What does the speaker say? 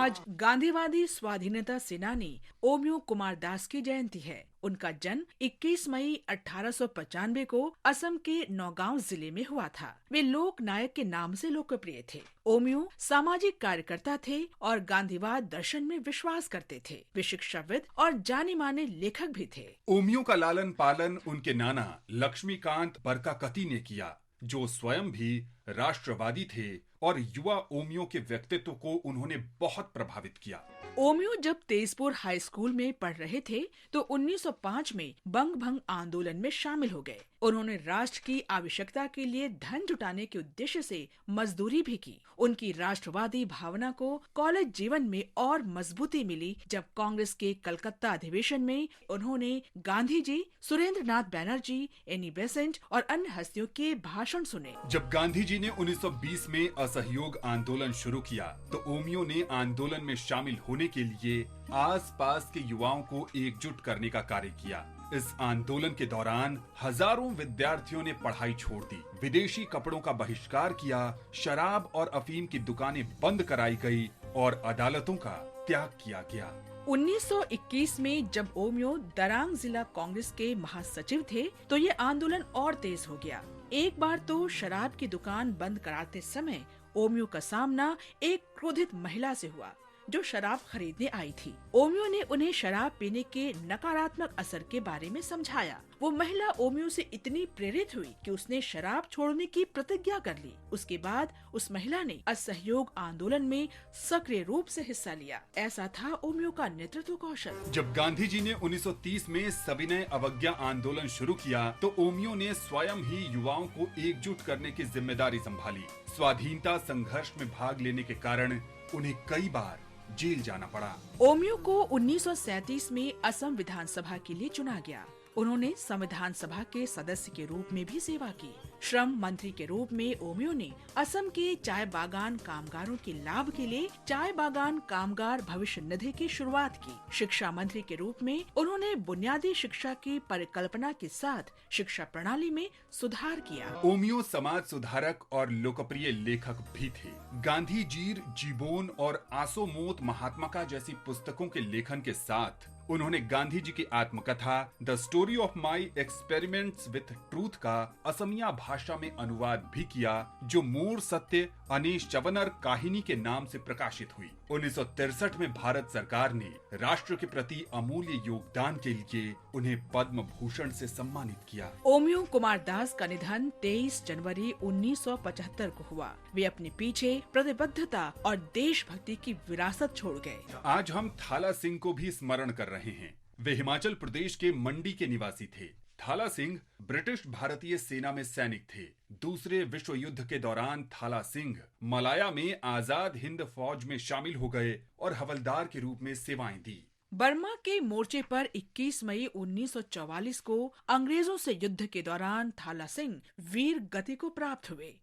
आज गांधीवादी स्वाधीनता सेनानी ओमियो कुमार दास की जयंती है। उनका जन्म 21 मई 1895 को असम के नौगांव जिले में हुआ था। वे लोक नायक के नाम से लोकप्रिय थे। ओमियो सामाजिक कार्यकर्ता थे और गांधीवाद दर्शन में विश्वास करते थे। वे शिक्षाविद और जाने माने लेखक भी थे। ओमियो का लालन पालन उनके नाना लक्ष्मीकांत बरकाकती ने किया, जो स्वयं भी राष्ट्रवादी थे और युवा ओमियो के व्यक्तित्व को उन्होंने बहुत प्रभावित किया। ओमियो जब तेजपुर हाई स्कूल में पढ़ रहे थे तो 1905 में बंग भंग आंदोलन में शामिल हो गए। उन्होंने राष्ट्र की आवश्यकता के लिए धन जुटाने के उद्देश्य से मजदूरी भी की। उनकी राष्ट्रवादी भावना को कॉलेज जीवन में और मजबूती मिली जब कांग्रेस के कलकत्ता अधिवेशन में उन्होंने गांधी जी, सुरेंद्र नाथ बैनर्जी, एनी बेसेंट और अन्य हस्तियों के भाषण सुने। जब गांधी जी ने 1920 में असहयोग आंदोलन शुरू किया तो ओमियो ने आंदोलन में शामिल होने के लिए आसपास के युवाओं को एकजुट करने का कार्य किया। इस आंदोलन के दौरान हजारों विद्यार्थियों ने पढ़ाई छोड़ दी, विदेशी कपड़ों का बहिष्कार किया, शराब और अफीम की दुकानें बंद कराई गई और अदालतों का त्याग किया गया। 1921 में जब ओमियो दरांग जिला कांग्रेस के महासचिव थे तो ये आंदोलन और तेज हो गया। एक बार तो शराब की दुकान बंद कराते समय ओमियो का सामना एक क्रोधित महिला से हुआ जो शराब खरीदने आई थी। ओमियो ने उन्हें शराब पीने के नकारात्मक असर के बारे में समझाया। वो महिला ओमियो से इतनी प्रेरित हुई कि उसने शराब छोड़ने की प्रतिज्ञा कर ली। उसके बाद उस महिला ने असहयोग आंदोलन में सक्रिय रूप से हिस्सा लिया। ऐसा था ओमियो का नेतृत्व कौशल। जब गांधी जी ने 1930 में सविनय अवज्ञा आंदोलन शुरू किया तो ओमियो ने स्वयं ही युवाओं को एकजुट करने की जिम्मेदारी संभाली। स्वाधीनता संघर्ष में भाग लेने के कारण उन्हें कई बार जेल जाना पड़ा। ओमियो को 1937 में असम विधानसभा के लिए चुना गया। उन्होंने संविधान सभा के सदस्य के रूप में भी सेवा की। श्रम मंत्री के रूप में ओमियो ने असम के चाय बागान कामगारों के लाभ के लिए चाय बागान कामगार भविष्य निधि की शुरुआत की। शिक्षा मंत्री के रूप में उन्होंने बुनियादी शिक्षा की परिकल्पना के साथ शिक्षा प्रणाली में सुधार किया। ओमियो समाज सुधारक और लोकप्रिय लेखक भी थे। गांधी जीर, जीबोन और आसोमोत महात्मा जैसी पुस्तकों के लेखन के साथ उन्होंने गांधी जी की आत्मकथा the story of my experiments with truth का असमिया भाषा में अनुवाद भी किया, जो मोर सत्य अनीश चवनर काहिनी के नाम से प्रकाशित हुई। 1963 में भारत सरकार ने राष्ट्र के प्रति अमूल्य योगदान के लिए उन्हें पद्म भूषण से सम्मानित किया। ओमियो कुमार दास का निधन 23 जनवरी 1975 को हुआ। वे अपने पीछे प्रतिबद्धता और देशभक्ति की विरासत छोड़ गए। आज हम थाला सिंह को भी स्मरण कर रहे हैं। वे हिमाचल प्रदेश के मंडी के निवासी थे। थाला सिंह ब्रिटिश भारतीय सेना में सैनिक थे। दूसरे विश्व युद्ध के दौरान थाला सिंह मलाया में आजाद हिंद फौज में शामिल हो गए और हवलदार के रूप में सेवाएं दी। बर्मा के मोर्चे पर 21 मई 1944 को अंग्रेजों से युद्ध के दौरान थाला सिंह वीर गति को प्राप्त हुए।